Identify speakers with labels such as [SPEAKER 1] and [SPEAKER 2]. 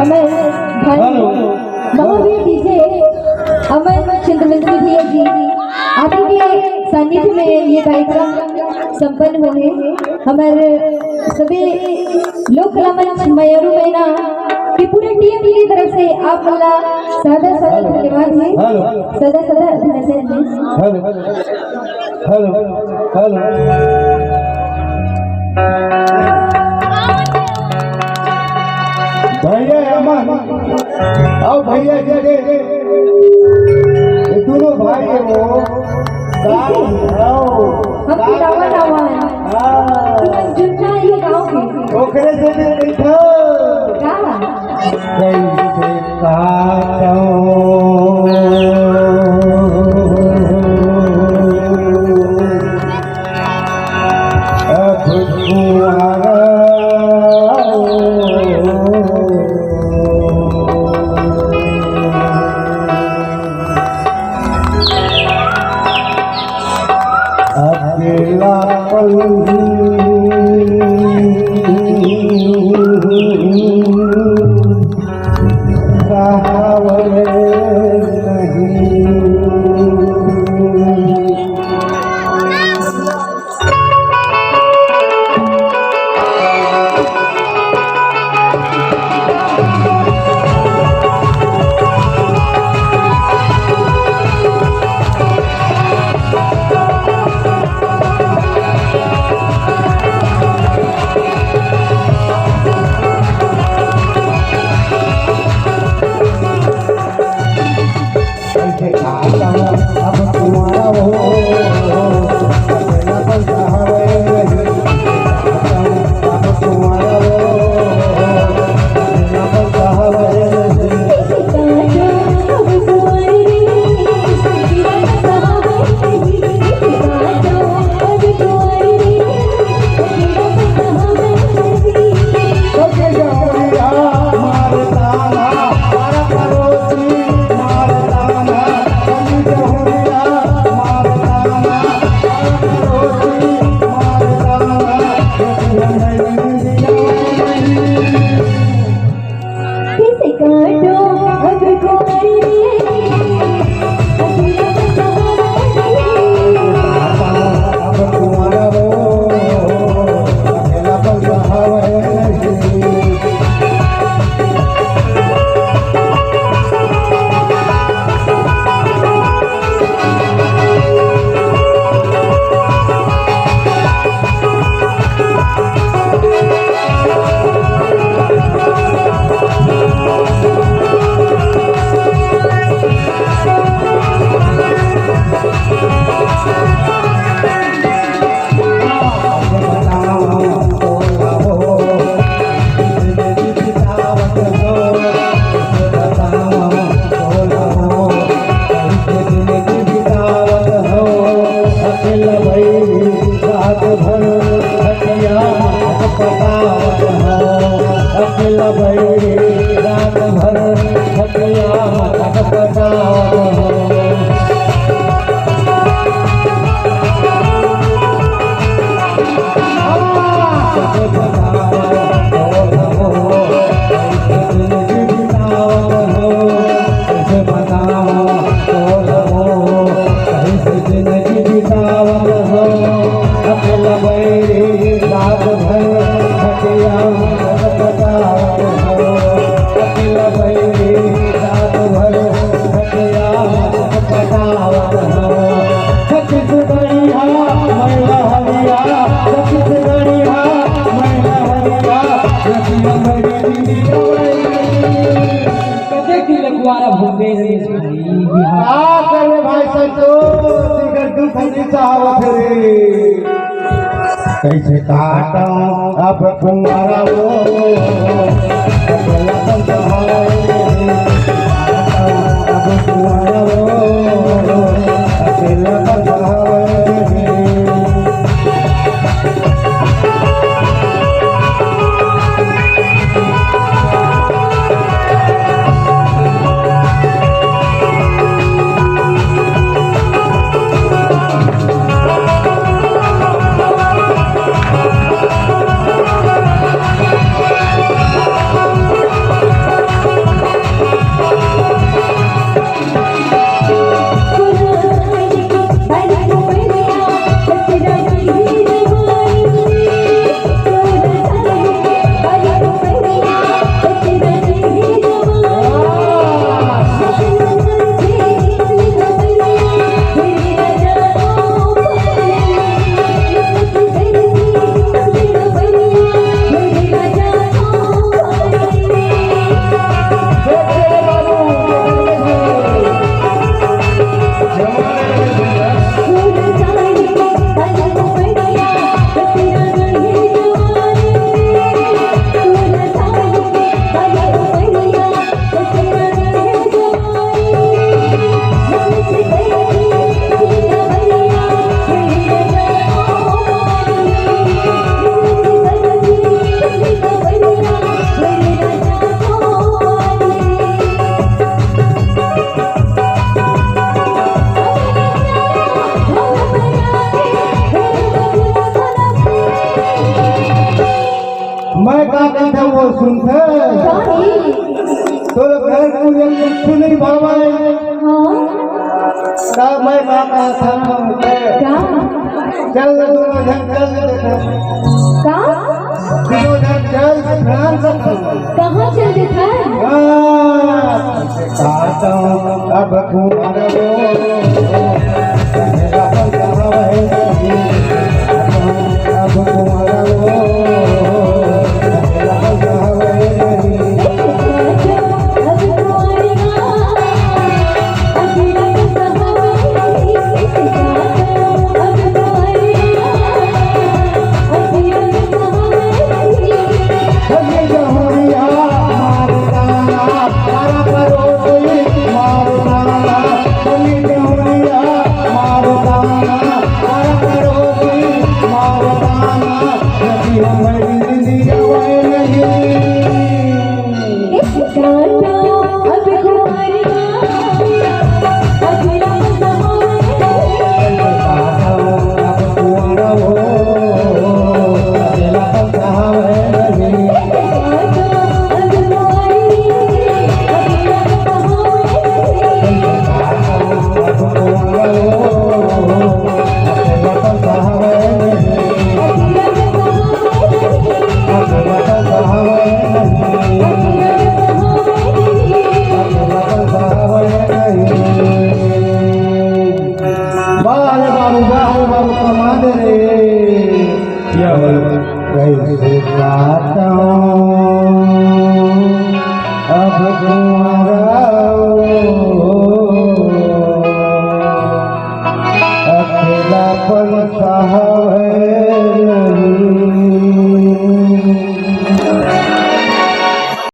[SPEAKER 1] हमारे भाई महावीर डीजे अमर चंद्रवंशी भैया जी आप ही के सानिध्य में ये कार्यक्रम संपन्न हुए। हमारे सभी लोक कला मंच मयूर मैना की पूरी टीम की तरफ से आप अल्लाह सदा सदा धन्यवाद है, सदा सदा धन्यवाद है।
[SPEAKER 2] हेलो भैया अमन आओ भैया जी ये दोनों भाई है वो आओ
[SPEAKER 1] हम लावा लावा तुम जुटना ये गांव के
[SPEAKER 2] ओकरे से बैठो कैसे काटो अब तुम्हारा अकेला रात भर थकिया भाई कैसे काटो अब तुम्हारा वो अब तुम्हारा वो अकेला सुनी बाबा
[SPEAKER 1] हाँ
[SPEAKER 2] का मैं बाबा था मुझे
[SPEAKER 1] क्या
[SPEAKER 2] चल दोनों जन चल देखो
[SPEAKER 1] का
[SPEAKER 2] दोनों जन चल ध्यान से
[SPEAKER 1] कहाँ चल देता है
[SPEAKER 2] काटो अब कुमार वो अब कुमार वो कैसे काटो अब तुम्हारा अकेलापन सहवे नहीं